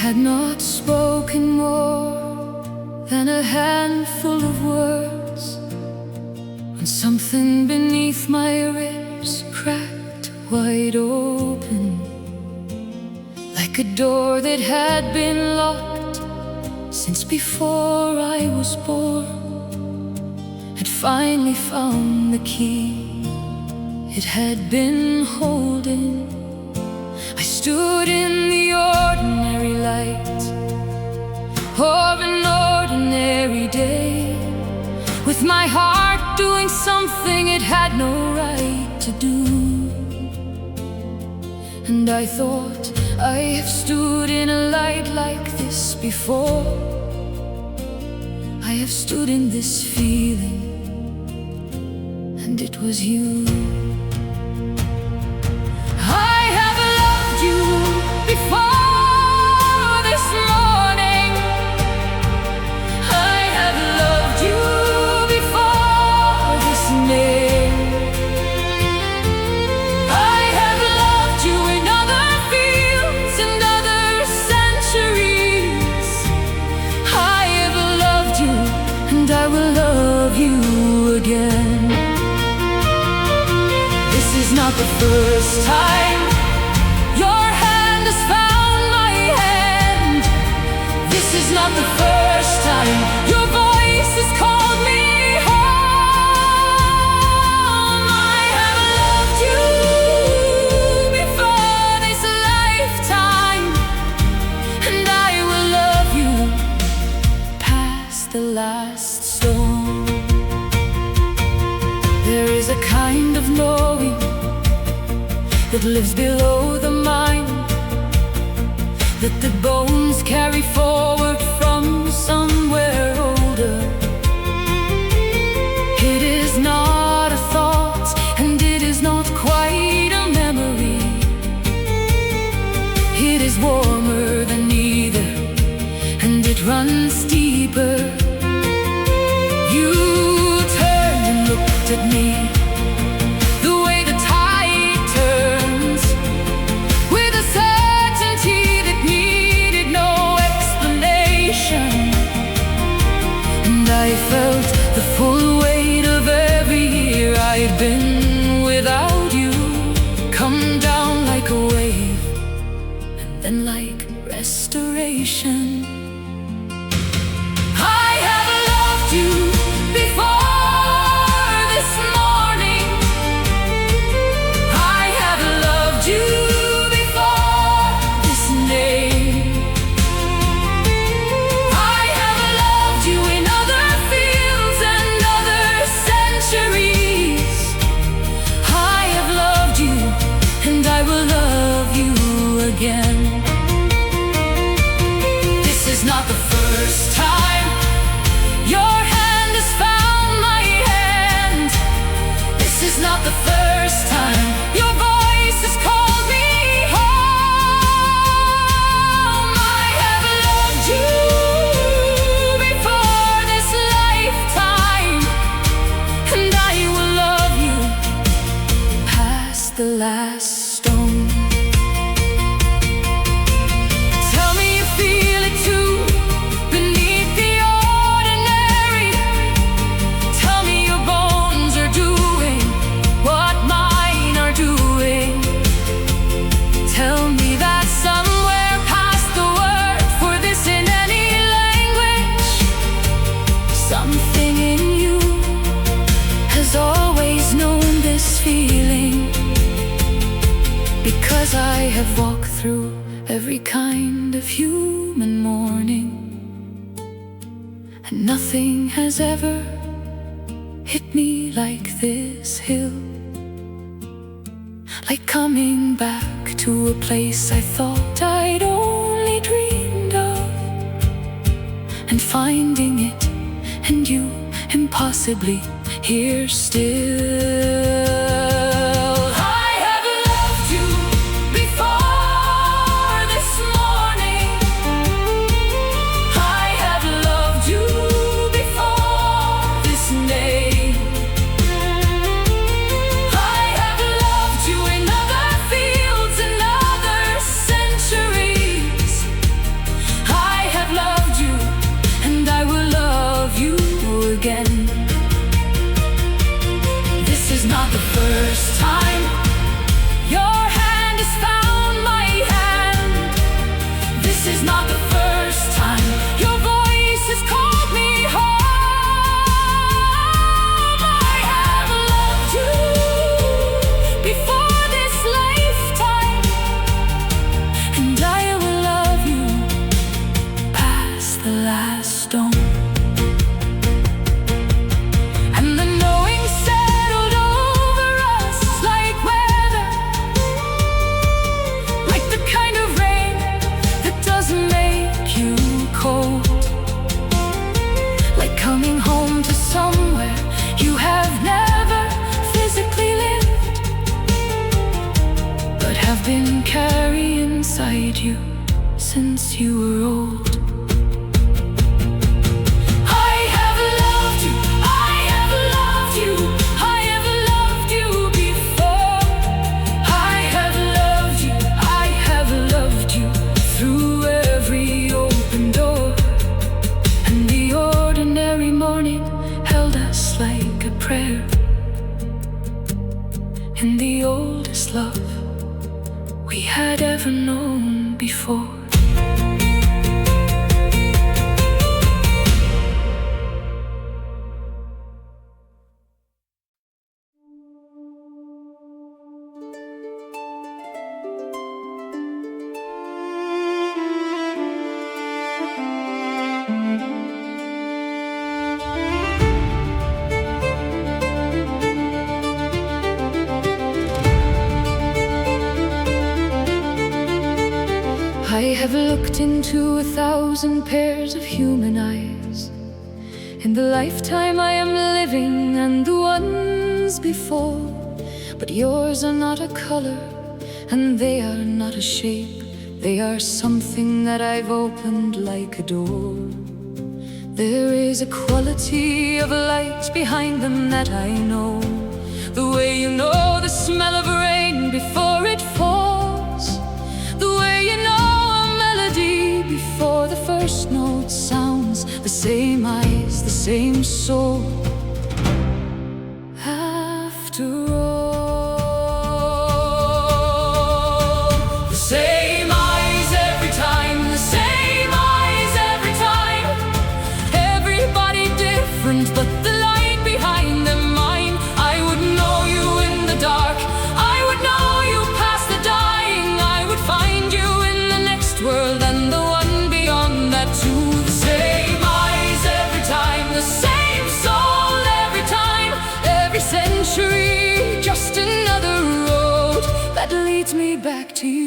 had not spoken more than a handful of words, when something beneath my ribs cracked wide open, like a door that had been locked since before I was born. Had finally found the key it had been holding. I stood in the ordinary light of an ordinary day, with my heart doing something it had no right to do. And I thought, I have stood in a light like this before. I have stood in this feeling, and it was you. I have loved you before this morning. I have loved you before this name. I have loved you in other fields and other centuries. I have loved you, and I will love you again. This is not the first time your hand has found my hand. This is not the first time your voice has called me home. I have loved you before this lifetime, and I will love you past the last stone. There is a kind of knowing that lives below the mind, that the bones carry forward from somewhere older. It is not a thought, and it is not quite a memory. It is warmer than either, and it runs deeper. You turned and looked at me, the way the tide turns, with a certainty that needed no explanation. And I felt the full weight of every year I've been without you come down like a wave, and then like restoration. I have loved you before this morning. I have loved you before this name. I have loved you in other fields and other centuries. I have loved you, and I will love you again. This is not the first time your hand has found my hand. This is not the first time your voice has called me home. I have loved you before this lifetime, and I will love you past the last stone. Tell me you feel it too, beneath the ordinary. Tell me your bones are doing what mine are doing. Tell me that somewhere past the word for this in any language, something in you has always known this feeling. Because I have walked through every kind of human mourning, and nothing has ever hit me like this hill, like coming back to a place I thought I'd only dreamed of, and finding it, and you impossibly here still. I have loved you before this morning. I have loved you before this name. I have loved you in other fields and other centuries. guide you since you were old. I have loved you, I have loved you, I have loved you before. I have loved you, I have loved you through every open door. And the ordinary morning held us like a prayer. In the oldest love we had ever known before. I have looked into 1,000 pairs of human eyes in the lifetime I am living and the ones before. But yours are not a color and they are not a shape. They are something that I've opened like a door. There is a quality of light behind them that I know. The way you know the smell of rain before it falls. The way you know before the first note sounds. The same eyes, the same soul. After all, the same eyes every time, the same eyes every time. Everybody different, but the light behind them mine. I would know you in the dark, I would know you past the dying. I would find you in the next world and the too. The same eyes every time, the same soul every time. Every century, just another road that leads me back to you.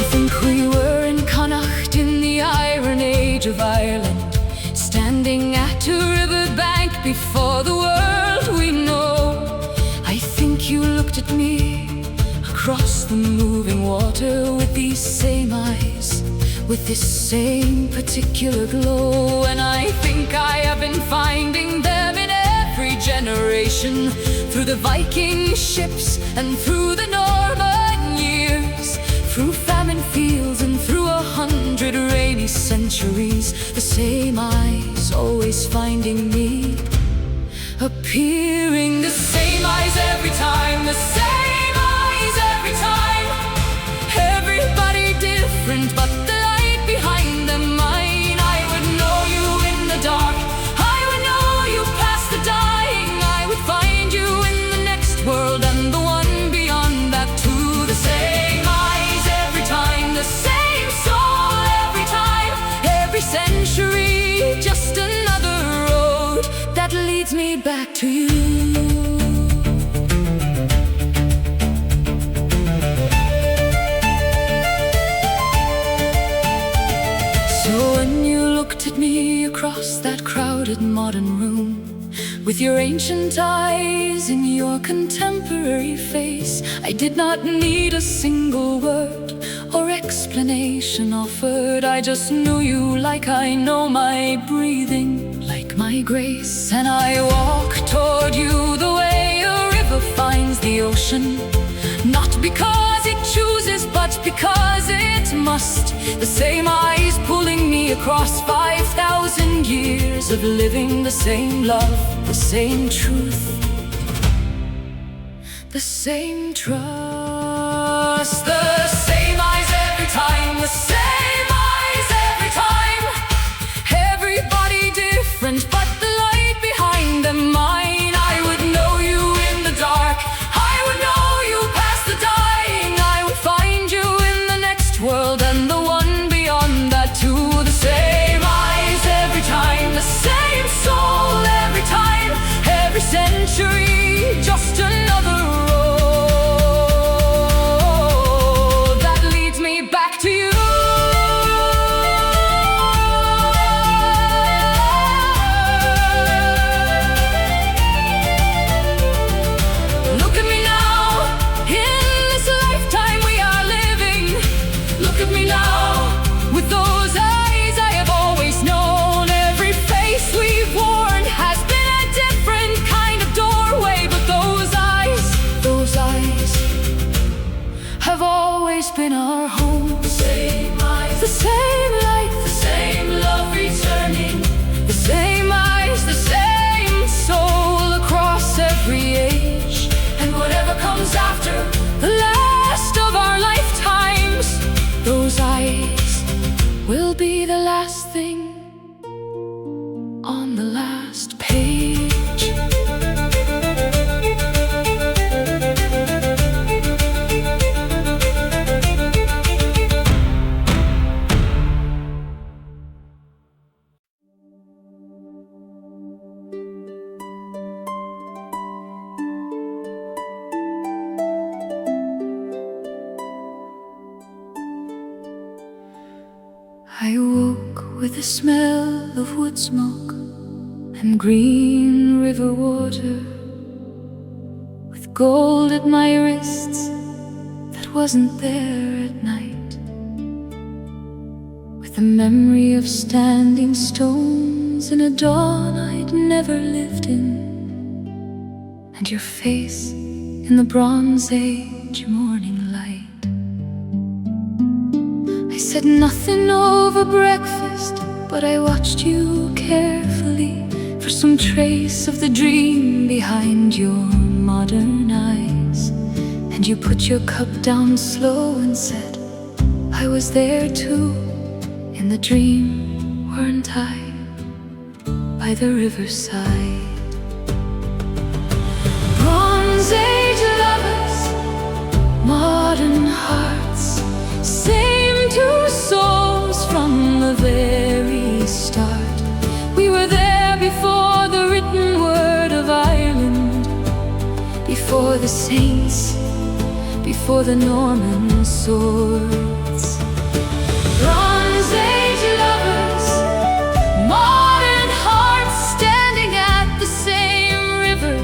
I think we were in Connacht in the Iron Age of Ireland, standing at a riverbank before the world we know. You looked at me across the moving water with these same eyes, with this same particular glow. And I think I have been finding them in every generation, through the Viking ships and through the Norman years, through famine fields and through 100 rainy centuries. The same eyes always finding me, appearing. The same eyes every time, the same eyes every time. Everybody different, but the light behind them mine. I would know you in the dark, I would know you past the dying. I would find you in the next world and the one beyond that too. The same eyes every time, the same soul every time. Every century, just another road that leads me back to you. So when you looked at me across that crowded modern room, with your ancient eyes in your contemporary face, I did not need a single word or explanation offered. I just knew you like I know my breathing, like my grace. And I walked toward you the way a river finds the ocean, not because it chooses, but because it must. The same eyes pulling me across 5,000 years of living. The same love, the same truth, the same trust. The same eyes every time, the same eyes every time. Everybody different, but the light behind them mine. I would know you in the dark, I would know you past the dying. I would find you in the next world and the one beyond that too. The same eyes every time, the same soul every time. Every century, just another road that leads me back to you. comes after the last of our lifetimes. Those eyes will be the last thing on the last page. I woke with the smell of wood smoke and green river water, with gold at my wrists that wasn't there at night, with the memory of standing stones in a dawn I'd never lived in, and your face in the Bronze Age morning light. I said nothing over breakfast, but I watched you carefully for some trace of the dream behind your modern eyes. And you put your cup down slow and said, I was there too, in the dream, weren't I, by the riverside. Bronze Age lovers, modern hearts, same two souls from the very start. We were there before the written word of Ireland, before the saints, before the Norman swords. Bronze Age lovers, modern hearts, standing at the same river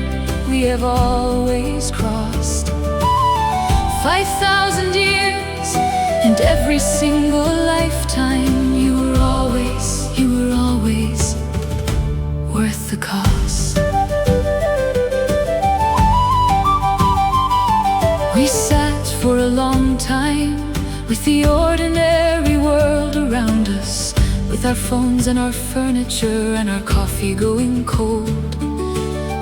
we have always crossed. 5,000 years, and every single lifetime, you were always worth the cost. We sat for a long time with the ordinary world around us, with our phones and our furniture and our coffee going cold,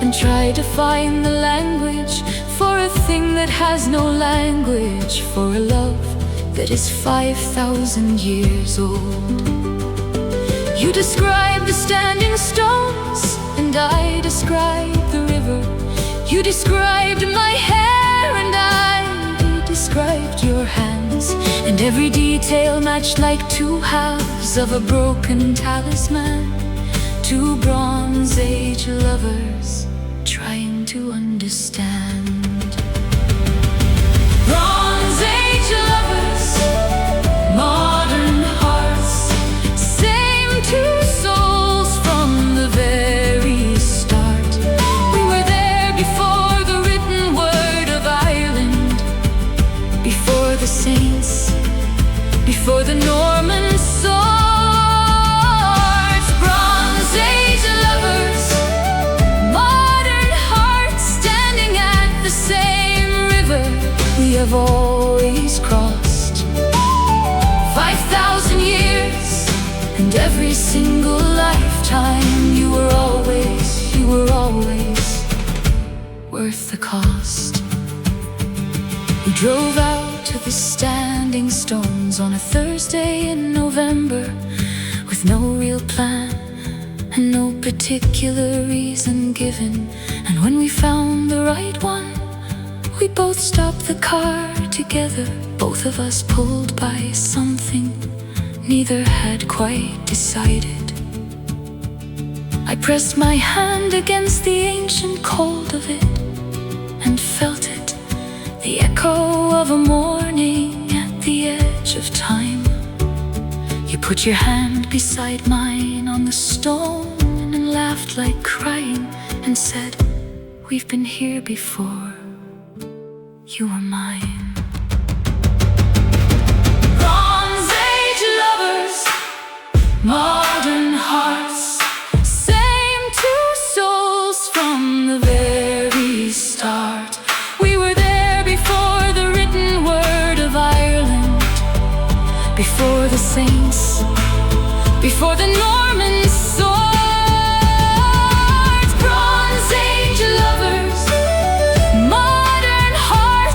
and tried to find the language for a thing that has no language, for a love that is 5,000 years old. You described the standing stones, and I described the river. You described my hair, and I described your hands, and every detail matched like two halves of a broken talisman. Two Bronze Age lovers trying to understand. Bronze Age lovers, modern hearts, same two souls from the very start. We were there before the written word of Ireland, before the saints, before the Norman swords. Bronze Age lovers, modern hearts, standing at the same river we have always crossed. 5,000 years, and every single lifetime, you were always worth the cost. We drove out to the standing stones on a Thursday in November, with no real plan and no particular reason given. And when we found the right one, we both stopped the car together, both of us pulled by something neither had quite decided. I pressed my hand against the ancient cold of it, and felt it, the echo of a morning at the edge of time. You put your hand beside mine on the stone and laughed like crying, and said, we've been here before, you were mine. Bronze Age lovers, modern hearts, same two souls from the very start. We were there before the written word of Ireland, before the saints, before the Norman swords. Bronze Age lovers, modern hearts,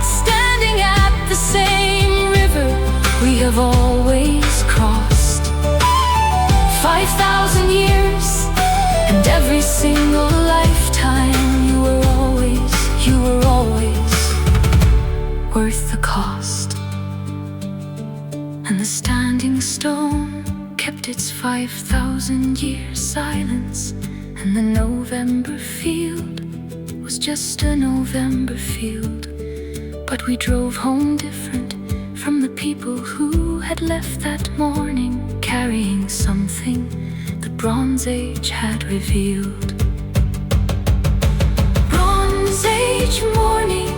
5,000 years silence, and the November field was just a November field. But we drove home different from the people who had left that morning, carrying something the Bronze Age had revealed. Bronze Age morning,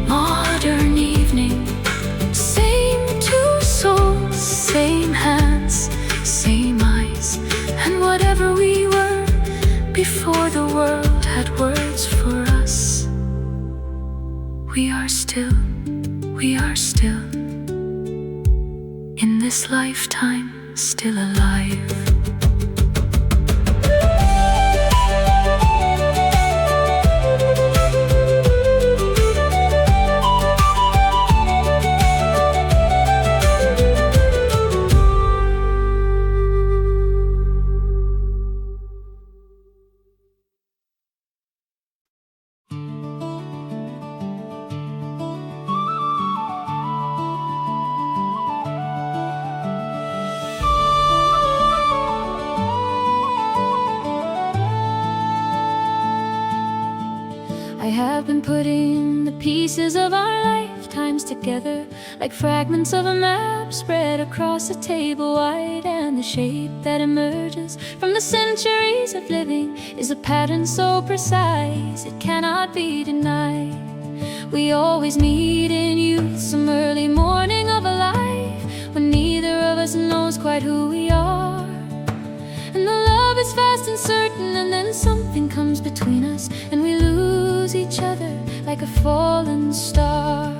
modern evening, same two souls, same hands, same eyes, and whatever we were before the world had words for us, we are still in this lifetime, still alive. I have been putting the pieces of our lifetimes together, like fragments of a map spread across a table wide, and the shape that emerges from the centuries of living is a pattern so precise it cannot be denied. We always meet in youth, some early morning of a life when neither of us knows quite who we are, and the love is fast and certain, and then something comes between us and we lose each other like a fallen star.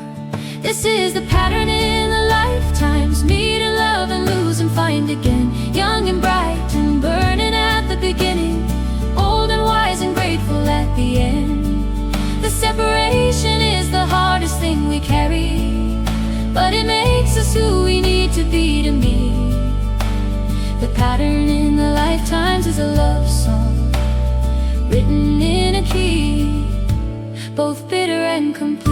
This is the pattern in the lifetimes: meet and love and lose and find again, young and bright and burning at the beginning, old and wise and grateful at the end. The separation is the hardest thing we carry, but it makes us who we need to be to me. The pattern in the lifetimes is a love song, written in a key, both bitter and complete.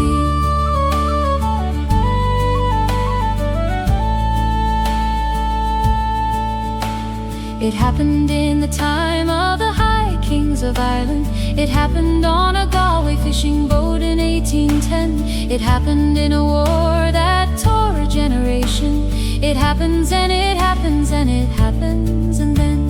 It happened in the time of the High Kings of Ireland. It happened on a Galway fishing boat in 1810. It happened in a war that tore a generation. It happens and it happens and it happens, and then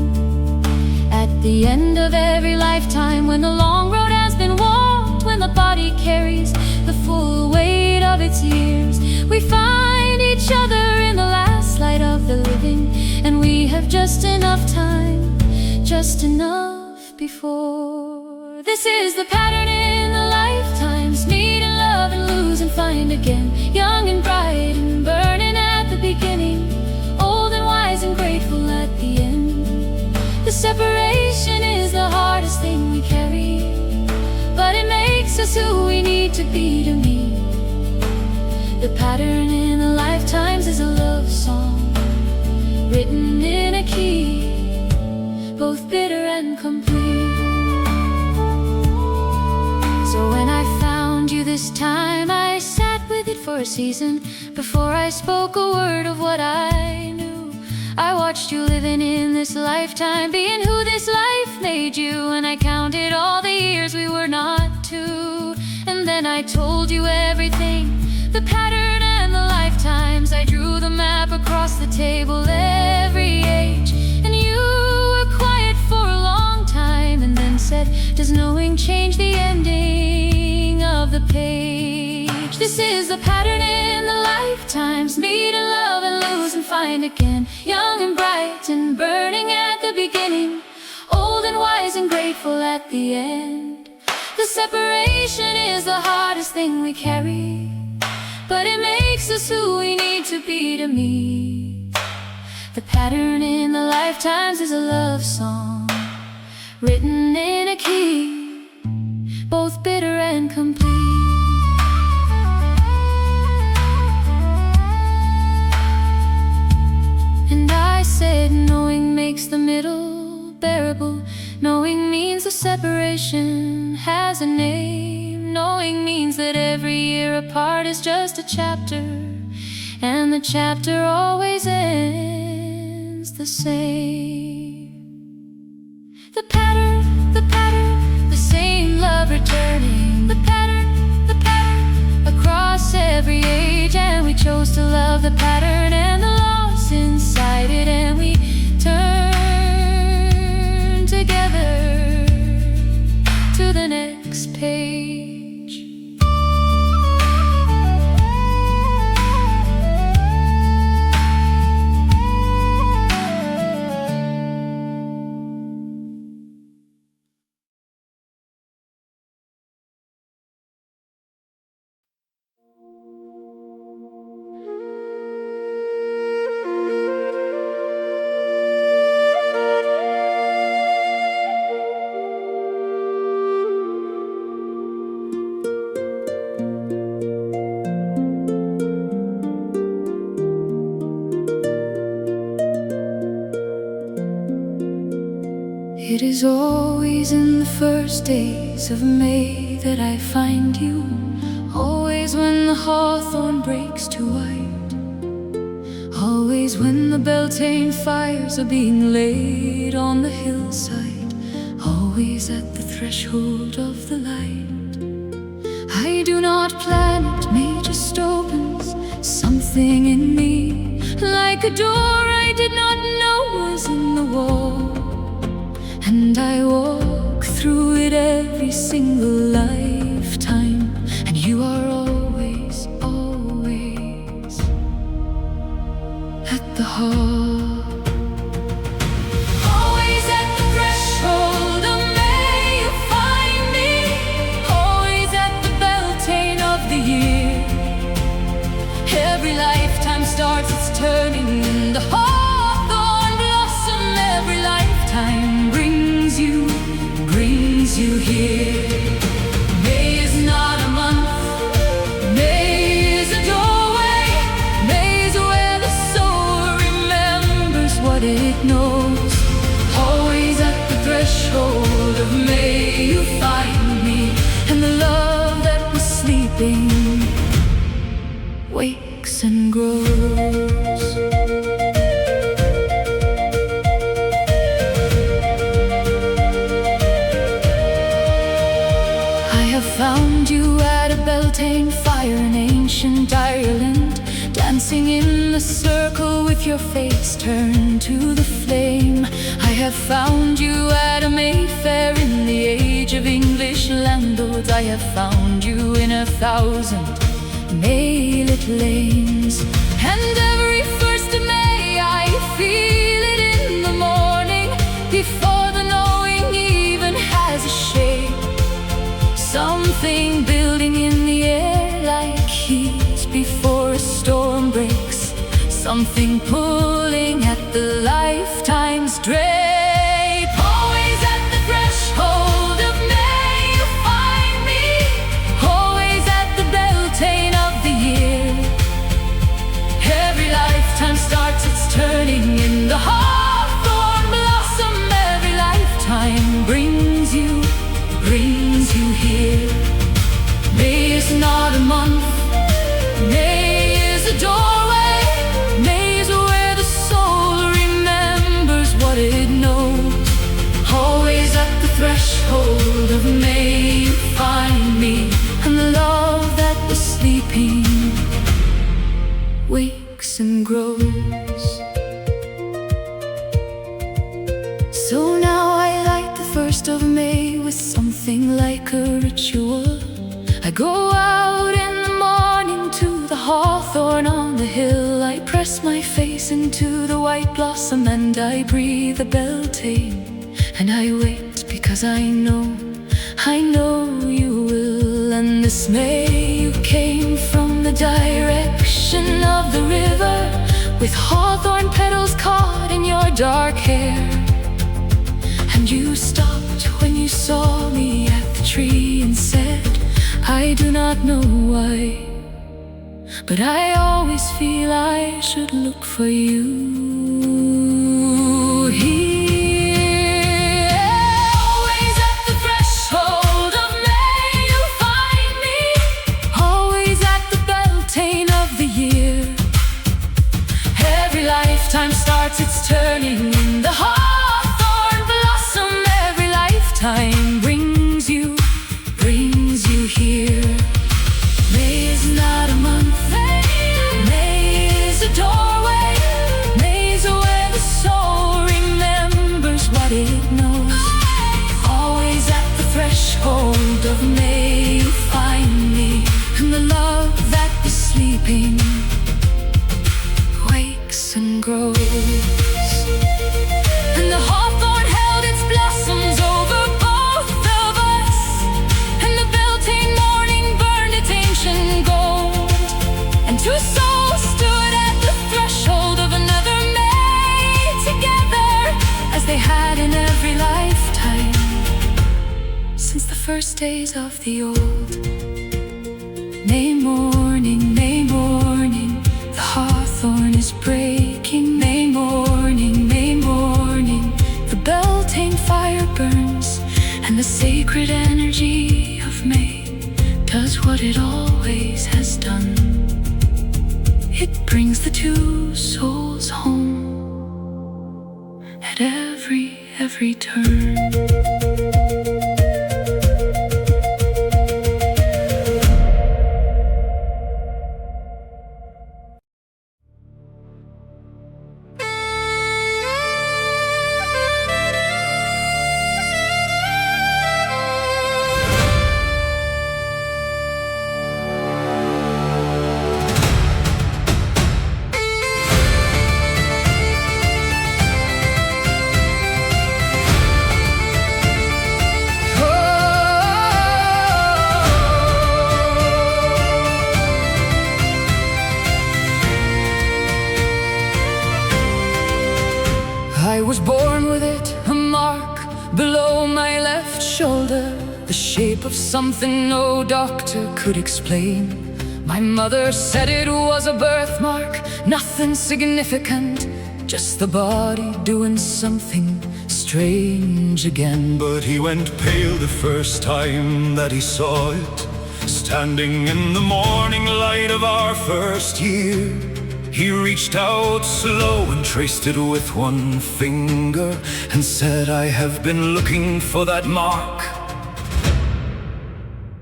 at the end of every lifetime, when the long road has been walked, when the body carries the full weight of its years, we find each other in the last light of the living, and we have just enough time, just enough before. This is the pattern in the lifetimes: meet and love and lose and find again, young and bright and burning at the beginning, old and wise and grateful at the end. The separation is the hardest thing we carry, but it makes us who we need to be to me. The pattern in the lifetimes is a love song, written in a key, both bitter and complete. So when I found you this time, I sat with it for a season. Before I spoke a word of what I knew, I watched you living in this lifetime, being who this life made you. And I counted all the years we were not two, and then I told you everything, the pattern and the lifetimes. I drew the map across the table, every age, and you were quiet for a long time, and then said, does knowing change the ending of the page? This is the pattern in the lifetimes: meet and love and lose and find again, young and bright and burning at the beginning, old and wise and grateful at the end. The separation is the hardest thing we carry, but it makes us who we need to be to me. The pattern in the lifetimes is a love song, written in a key, both bitter and complete. And I said, knowing makes the middle bearable. Knowing means the separation has a name. Knowing means that every year apart is just a chapter, and the chapter always ends always the same. The pattern, the same love returning. The pattern, across every age. And we chose to love the pattern and the loss inside it. And we turn together to the next page. It is always in the first days of May that I find you. Always when the hawthorn breaks to white. Always when the Beltane fires are being laid on the hillside. Always at the threshold of the light. I do not plan it, May just opens something in me, like a door I did not know was in the wall. And I walk through it every single lifetime. And you are always, always at the heart. Always at the threshold of May you find me. Always at the Beltane of the year. Every lifetime starts its turning in the hawthorn blossom. Every lifetime brings you here. May is not a month, May is a doorway. May is where the soul remembers what it knows. Always at the threshold of May you find me. And the love that was sleeping wakes and grows. Found you at a Beltane fire in ancient Ireland, dancing in the circle with your face turned to the flame. I have found you at a Mayfair in the age of English landlords. I have found you in 1,000 May-lit lanes. And every 1st of May I feel it in the morning, before the knowing even has a shape. Something building in the air like heat before a storm breaks. Something pulling at the lifetime's drape. Always at the threshold of May you find me. Always at the Beltane of the year. Every lifetime starts its turning in the hawthorn blossom. Every lifetime brings you here. May is not a month, May is a doorway. May is where the soul remembers what it knows. Always at the threshold of May you find me. And the love that was sleeping wakes and grows. So now I light the 1st of May with something like a ritual. I go out in the morning to the hawthorn on the hill. I press my face into the white blossom and I breathe the Beltane. And I wait because I know you will. And this May you came from the direction of the river, with hawthorn petals caught in your dark hair. And you stopped when you saw me at the tree and said, I do not know why, but I always feel I should look for you here. Always at the threshold of May you find me. Always at the Beltane of the year. Every lifetime starts its turning in every lifetime, since the first days of the old. May morning, the hawthorn is breaking. May morning, the Beltane fire burns, and the sacred energy of May does what it always has done. It brings the two souls home at every turn. I was born with it, a mark below my left shoulder, the shape of something no doctor could explain. My mother said it was a birthmark, nothing significant, just the body doing something strange again. But he went pale the first time that he saw it, standing in the morning light of our first year. He reached out slow and traced it with one finger, and said, I have been looking for that mark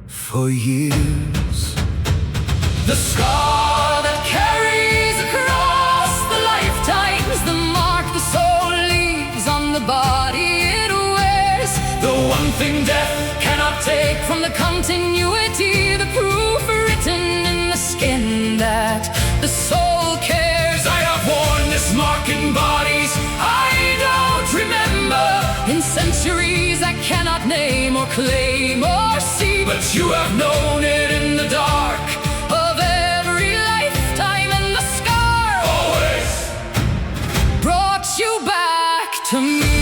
for years. The scar that carries across the lifetimes, the mark the soul leaves on the body it wears. The one thing death cannot take from the continuity, the proof written in the skin that the soul cares. I have worn this mark in bodies I don't remember, in centuries I cannot name or claim or see, but you have known it in the dark of every lifetime, and the scar always brought you back to me.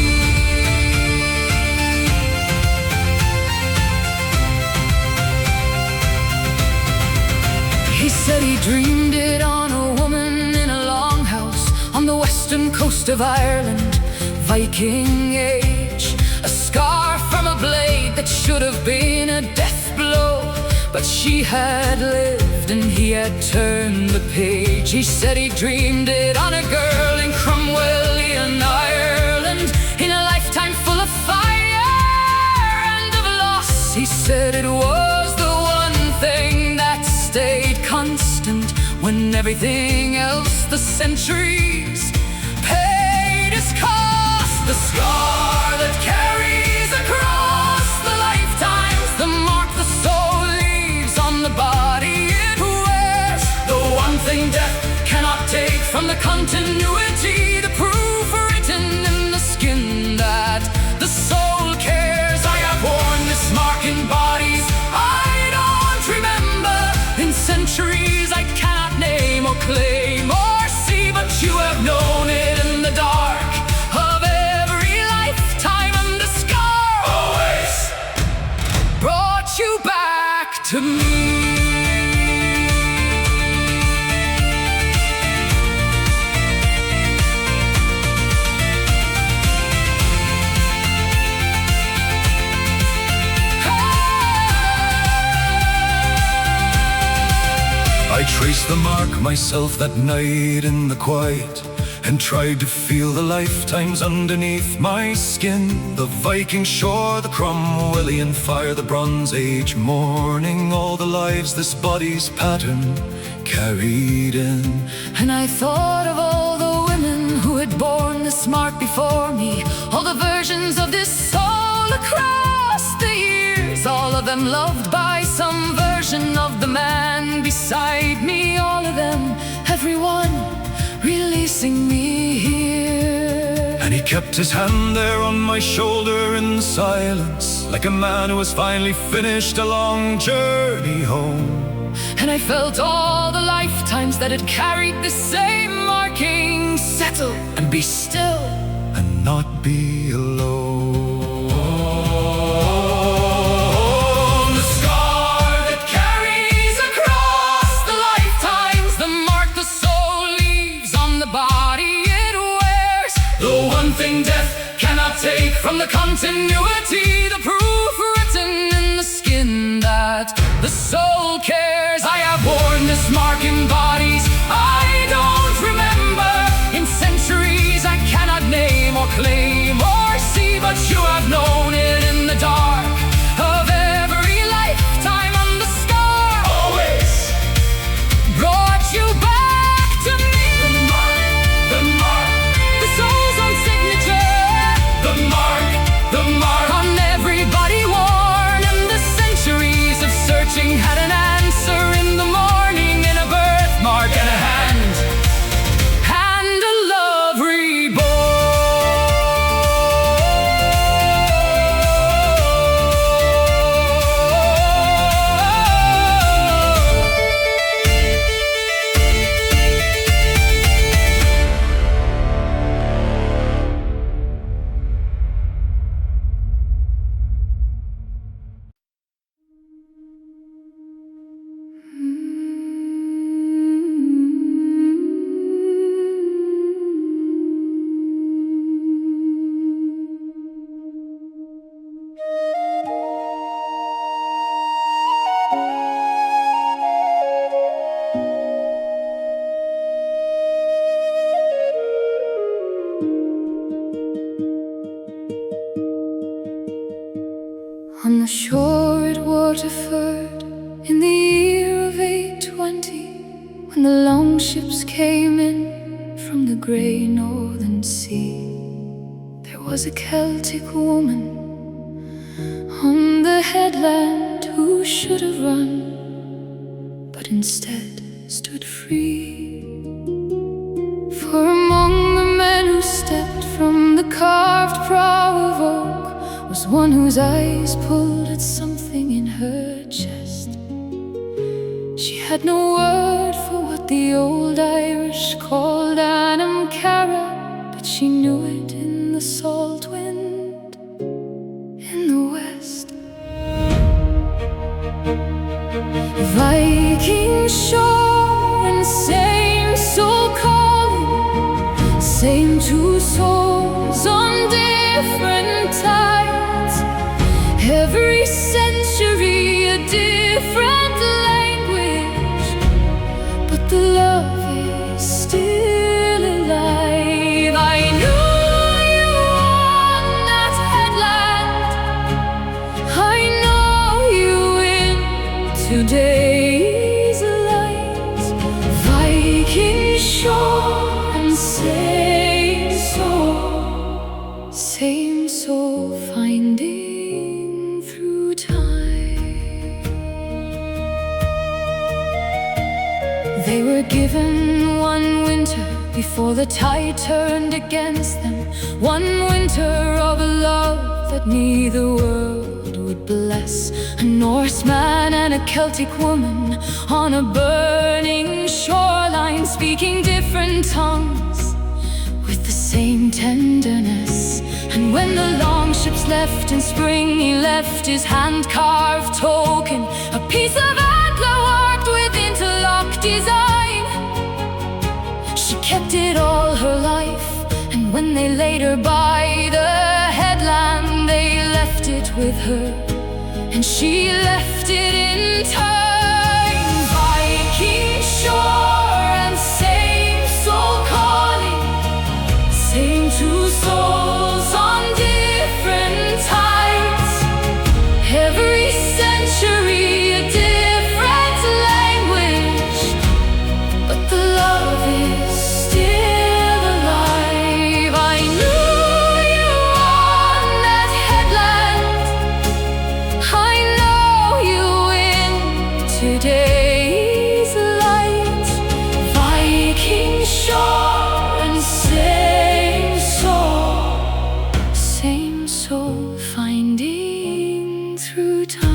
He said he dreamed it on a woman in a longhouse on the western coast of Ireland, Viking age. A scar from a blade that should have been a death blow, but she had lived and he had turned the page. He said he dreamed it on a girl in Cromwellian Ireland, in a lifetime full of fire and of loss. He said it was the one thing that stayed constant when everything else, the centuries, paid its cost. The scar that carries across the lifetimes, the mark the soul leaves on the body it wears. The one thing death cannot take from the continuity, the proof written in the skin that the soul cares. I have worn this mark in bodies I don't remember, in centuries I cannot name or claim or see, but you have known it in the dark of every lifetime, and the scar always brought you back to me. I traced the mark myself that night in the quiet, and tried to feel the lifetimes underneath my skin. The Viking shore, the Cromwellian fire, the Bronze Age morning, all the lives this body's pattern carried in. And I thought of all the women who had borne this mark before me, all the versions of this soul across the years, all of them loved by some version of the man beside me, all of them, everyone releasing me here. And he kept his hand there on my shoulder in silence, like a man who has finally finished a long journey home. And I felt all the lifetimes that had carried the same marking settle and be still and not be alone. take from the continuity, the proof written in the skin that the soul cares. I have worn this mark in bodies I don't remember, in centuries I cannot name or claim or see, but you have known it in the dark of every lifetime, on the scar always brought you back to me. The mark, the soul's own signature. The mark on everybody worn, and the centuries of searching had an answer in the morning, in a birthmark and a hand a love reborn. On the shore at Waterford, in the year of 820, when the longships came in from the grey northern sea, there was a Celtic woman on the headland who should have run, but instead stood free. For among the men who stepped from the carved prow of oak was one whose eyes pulled at something in her chest. She had no word for what the old Irish called anam cara, but she knew it in the salt wind in the west. Viking shore and same soul calling, same two souls on different tides. Every century a different language, but the love is still alive. I knew you on that headland, I know you in today's light. Viking shore and same soul finding through time. They were given one winter before the tide turned against them, one winter of a love that neither world would bless. A Norseman and a Celtic woman on a burning shoreline, speaking different tongues with the same tenderness. And when the longships left in spring, he left his hand-carved token, a piece of antler worked with interlock design. She kept it all her life, and when they laid her by the headland, they left it with her, and she left it in turn. Viking shore and same soul calling, same two souls on different tides. Every century a different language, but the love is still alive. I knew you on that headland, I know you in today's light. Viking shore and same soul finding through time.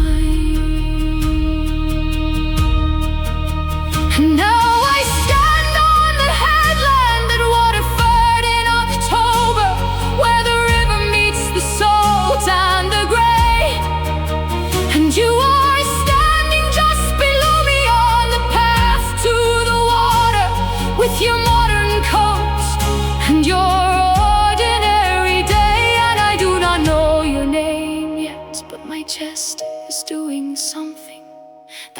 And now I stand on the headland at Waterford in October, where the river meets the salt and the grey, and you are standing just below me on the path to the water, with your modern coat and your ordinary day. And I do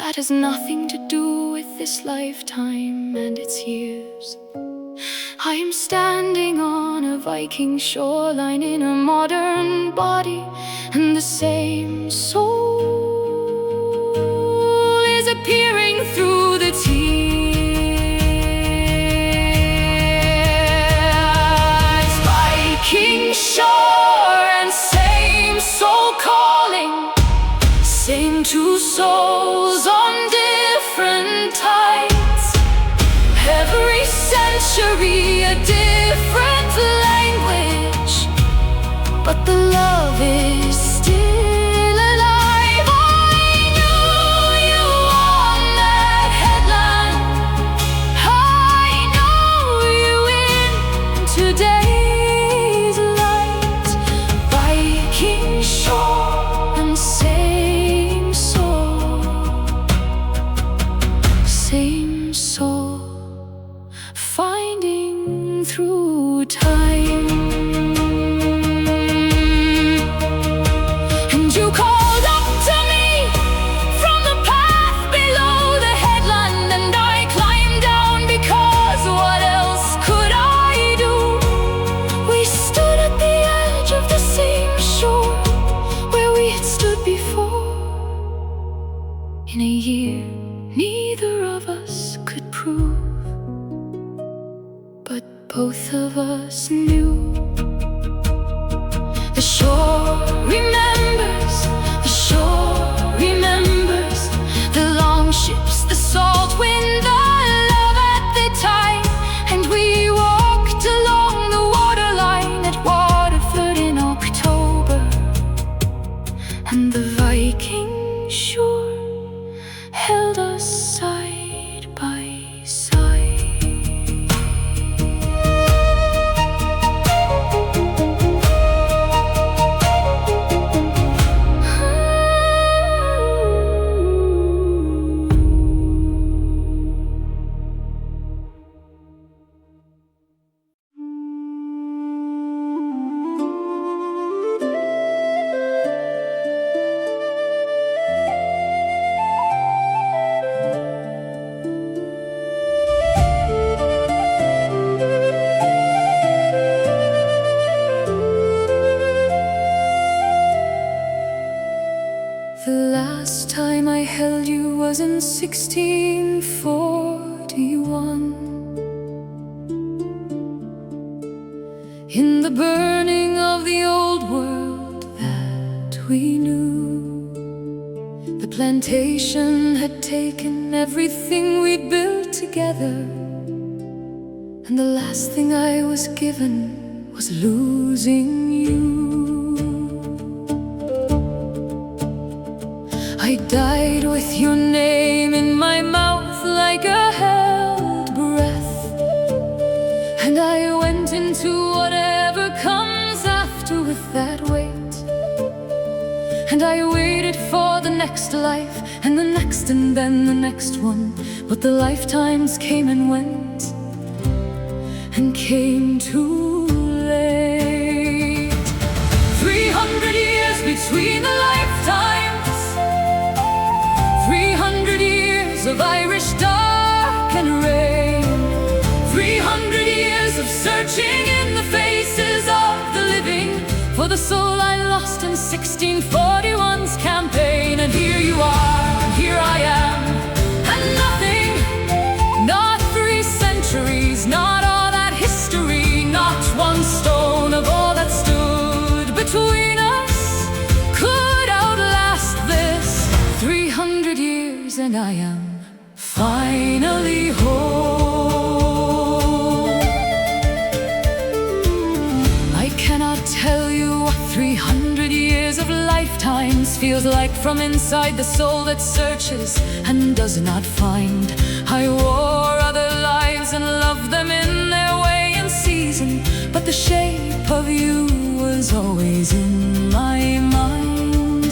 that has nothing to do with this lifetime and its years. I am standing on a Viking shoreline in a modern body, and the same soul is appearing through the tears. Viking shore and same soul calling, same two souls on different tides. Every century a different language, but the love is still alive. I knew you on that headland, I know you in today's light. Viking shore and same soul, same soul, finding through time. And you called up to me from the path below the headland, and I climbed down because what else could I do? We stood at the edge of the same shore where we had stood before. In a year neither of us could prove, but both of us knew. The shore remembers, the shore remembers, the long ships, the salt wind, the love at the tide. And we walked along the waterline at Waterford in October, and the Viking shore held us side by side. The last time I held you was in 1641, in the burning of the old world that we knew. The plantation had taken everything we'd built together, and the last thing I was given was losing you. I died with your name in my mouth like a held breath, and I went into whatever comes after with that weight. And I waited for the next life, and the next, and then the next one. But the lifetimes came and went, and came too late. 300 years between the lifetimes, 300 years of Irish dark and rain, 300 years of searching in the faces of the living for the soul I lost in 1641's campaign. And here you are, and here I am, and nothing, not 3 centuries, not all that history, not one stone of all that stood between us could outlast this. 300 years and I am finally home. I cannot tell you what 300 years of lifetimes feels like from inside the soul that searches and does not find. I wore other lives and loved them in their way and season, but the shape of you was always in my mind.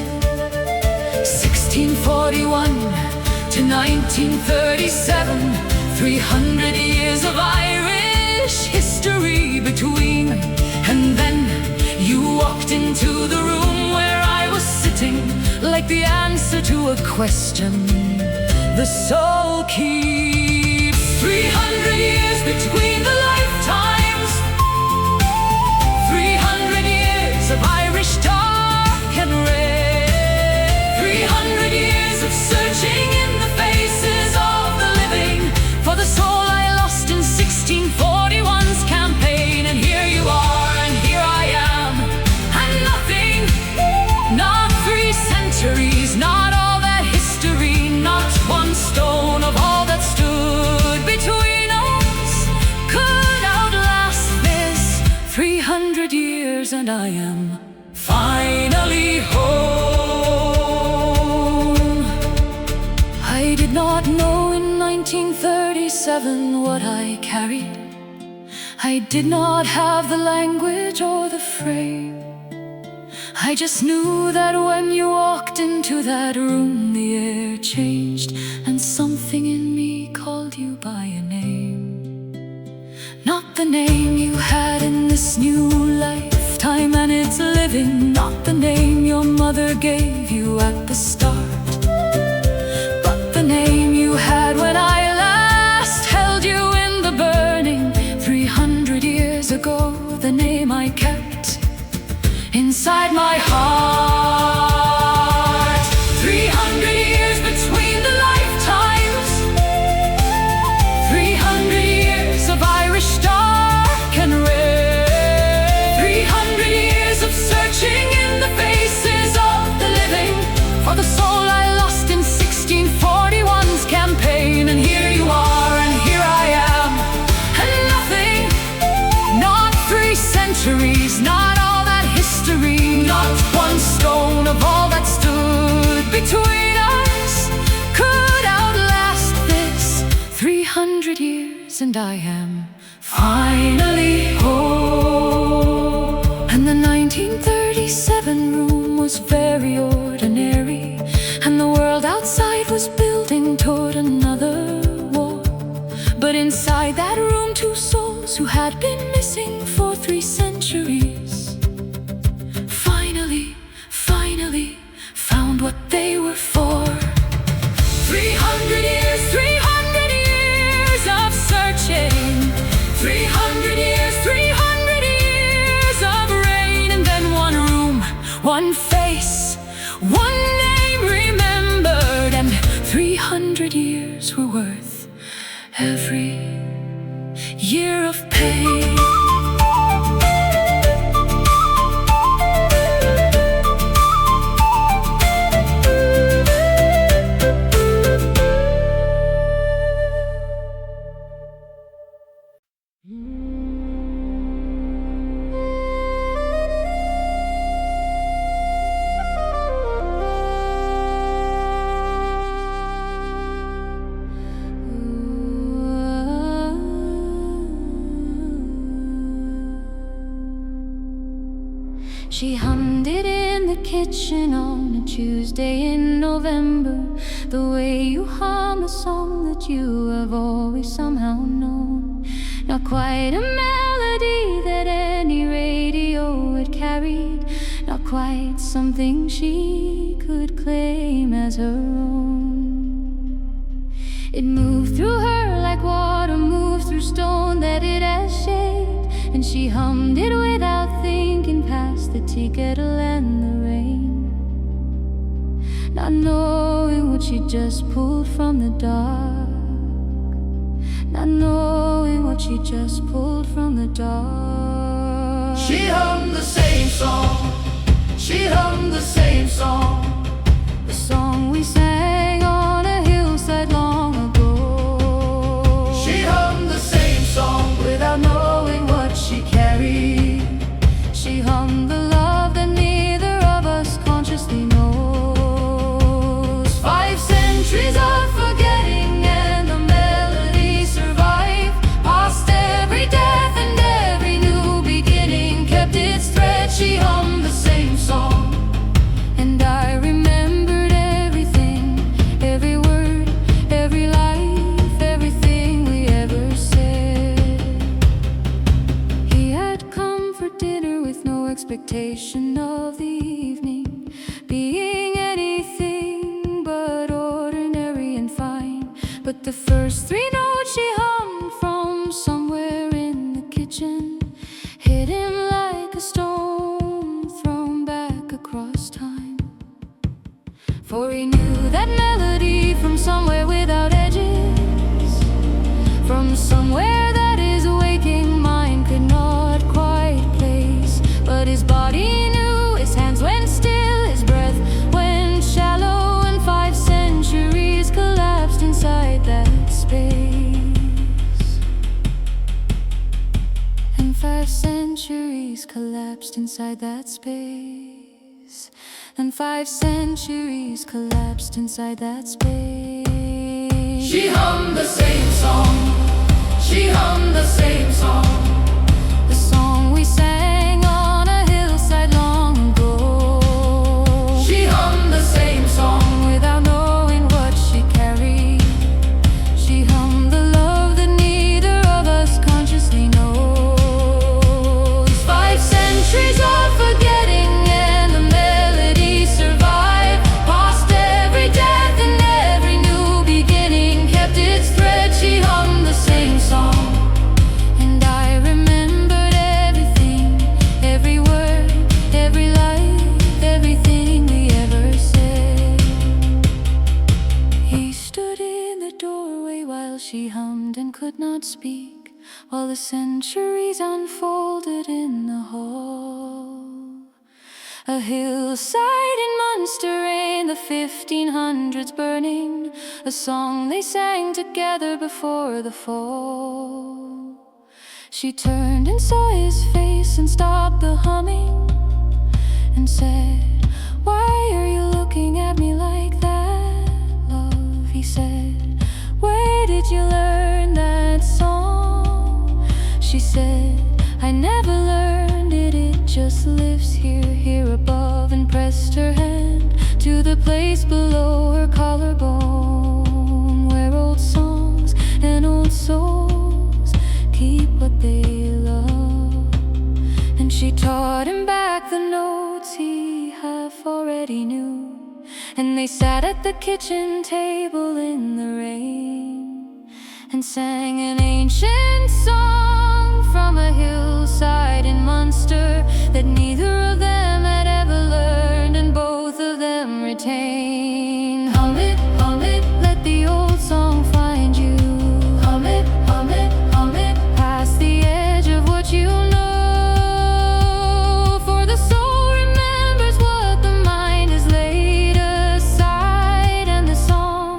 1641 to 1937, 300 years of Irish history between. And then you walked into the room where I was sitting, like the answer to a question. the soul keeps. 300 years between the lifetimes, 300 years of Irish dark and red, 300 years of searching in the faces of the living for the soul I lost in 1641's campaign. And here you are, and here I am, and nothing, not 3 centuries, not all that history, not one stone of all that stood between us could outlast this 300 years, and I am finally home. I did not know in 1937 what I carried. I did not have the language or the frame. I just knew that when you walked into that room, the air changed, and something in me called you by a name. Not the name you had in this new lifetime and it's living, not the name your mother gave you at the start, but the name you had when I last held you in the burning 300 years ago, the name I kept inside my heart. 300 years between the lifetimes, 300 years of Irish dark and red, 300 years of searching in the faces of the living for the soul I lost in 1641's campaign. And here you are, and here I am, and nothing, not 3 centuries, not all that history, not one stone of all that stood between us could outlast this 300 years, and I am finally home. And the 1937 room was very ordinary, and the world outside was building toward another war. But inside that room, 2 souls who had been missing for 3 centuries finally found what they were for. 300 years, 300 years of searching, 300 years, 300 years of rain, and then one room, one face, one name remembered, and 300 years were worth every year of pain. She hummed it in the kitchen on a Tuesday in November, the way you hum a song that you have always somehow known. Not quite a melody that any radio had carried, not quite something she could claim as her own. It moved through her like water moves through stone that it has shaped, and she hummed it without thinking past the tea kettle and the rain, not knowing what she just pulled from the dark, not knowing what she just pulled from the dark. She hummed the same song, she hummed the same song, the song we sang on a hillside long ago. She hummed the same song without knowing what she carried. She hummed the love that neither of us consciously knows. 5 centuries of forgetting, and the melody survived past every death and every new beginning kept its thread. She hummed the same song, and I remembered everything, every word, every life, everything we ever said. He had come for dinner with no expectation of the evening being anything but ordinary and fine. The first three notes she hummed from somewhere in the kitchen hit him like a stone thrown back across time. For he knew that melody from somewhere without edges, from somewhere that his waking mind could not quite place. But his body knew, his hands went still, his breath went shallow, and 5 centuries collapsed inside that space. And 5 centuries collapsed inside that space. And 5 centuries collapsed inside that space. She hummed the same song. She hummed the same song. The song we sang on a hillside long ago. She hummed the same song without knowing what she carried. She hummed the love that neither of us consciously knows. 5 centuries of forgetting, and the melody survived. Past every death and every new beginning kept its thread. She hummed the same song. And I remembered everything, every word, every life, everything we ever said. He stood in the doorway while she hummed and could not speak, while the centuries unfolded in the hall. A hillside in Munster in the 1500s burning, a song they sang together before the fall. She turned and saw his face and stopped the humming and said, "Why are you looking at me like that, love?" He said, "Where did you learn that song?" She said, "I never learned it, it just lives here, here above," and pressed her hand to the place below her collarbone, where old songs and old souls keep what they love. And she taught him back the notes he half already knew, and they sat at the kitchen table in the rain and sang an ancient song from a hillside in Munster that neither of them had ever learned and both of them retained. Hum it, let the old song find you. Hum it, past the edge of what you know. For the soul remembers what the mind has laid aside, and the song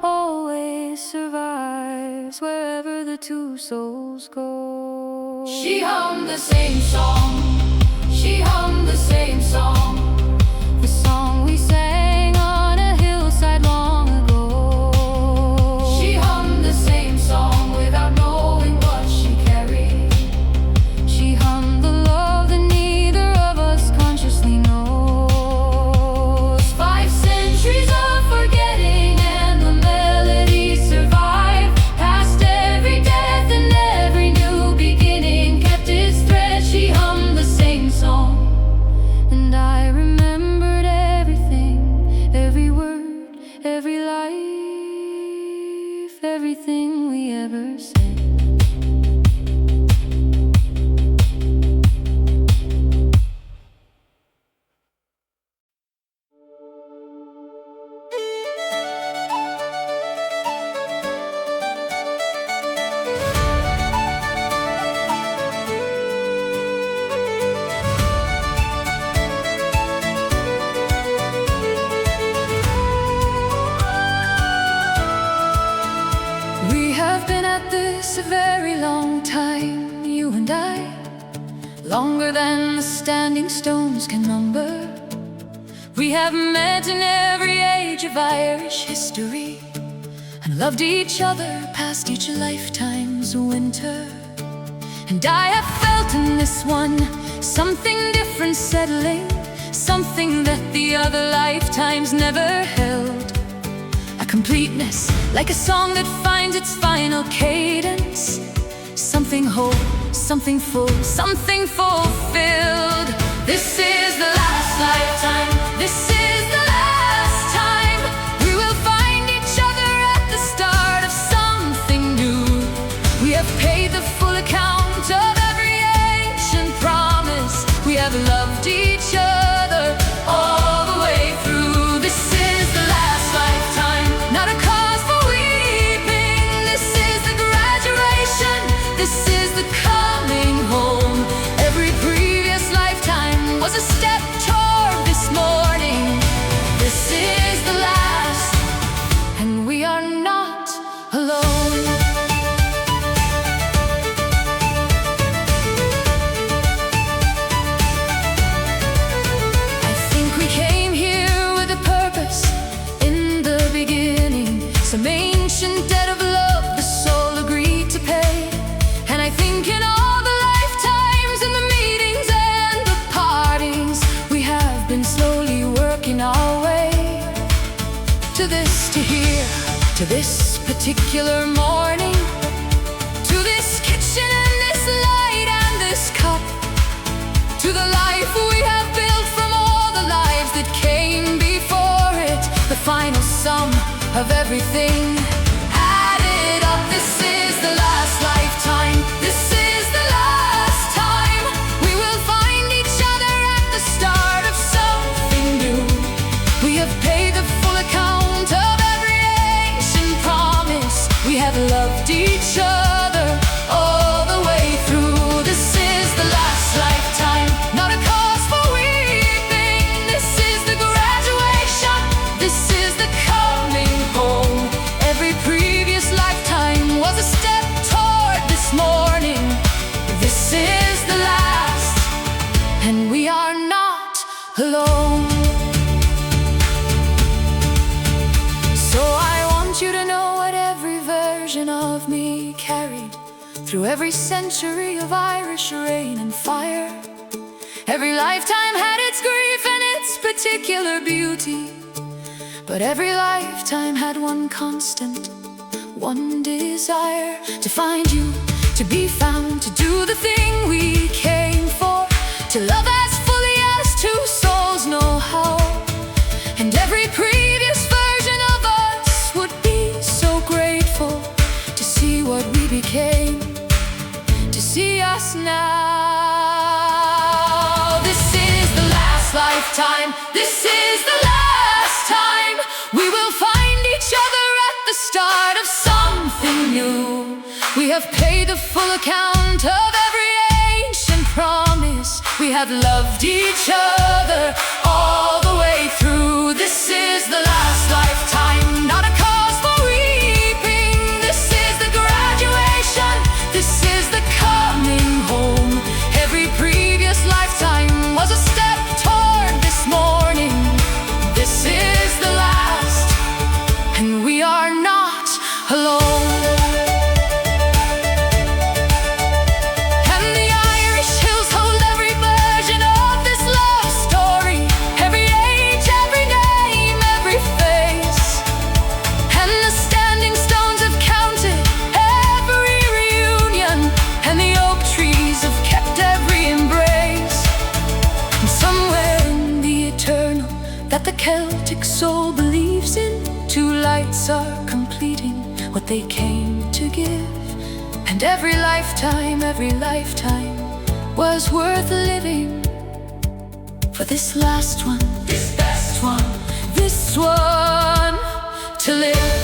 always survives wherever the two souls go. She hummed the same song. She hummed the same song. The song we sang on a hillside long ago. She hummed the same song without knowing what she carried. She hummed the love that neither of us consciously knows. 5 centuries of forgetting, and the melody survived. Past every death and every new beginning kept its thread. She hummed the same song. And I remembered everything, every word, every life, everything we ever said. We have been at this a very long time, you and I, longer than the standing stones can number. We have met in every age of Irish history and loved each other past each lifetime's winter. And I have felt in this one something different settling, something that the other lifetimes never held. A completeness, like a song that finds its final cadence. Something whole, something full, something fulfilled. This is the last lifetime, this is the last time we will find each other at the start of to here, to this particular morning, to this kitchen and this light and this cup, to the life we have built from all the lives that came before it, the final sum of everything added up. This is the last lifetime. This is the last time we will find each other at the start of something new. We have paid the full account of every ancient promise. We have loved each other all the way through. This is the last lifetime, not a cause for weeping. This is the graduation. This is the coming home. Every previous lifetime was a step toward this morning. This is the last, and we are not alone. So I want you to know what every version of me carried through every century of Irish rain and fire. Every lifetime had its grief and its particular beauty, but every lifetime had one constant, one desire: to find you, to be found, to do the thing we came for, to love as fully as two souls know how. And every previous version of us would be so grateful to see what we became, to see us now. This is the last lifetime. This is the last time we will find each other at the start of something new. We have paid the full account of every ancient promise. We have loved each other all the way through. This is the last lifetime, not a cause for weeping. This is the graduation. This is the coming home. Every previous lifetime was a step toward this morning. This is the last, and we are not alone. And the Irish hills hold every version of this love story, every age, every name, every face. And the standing stones have counted every reunion, and the oak trees have kept every embrace. And somewhere in the eternal that the Celtic soul believes in, two lights are completing what they came to give. And every lifetime was worth living for this last one, this best one, this one to live.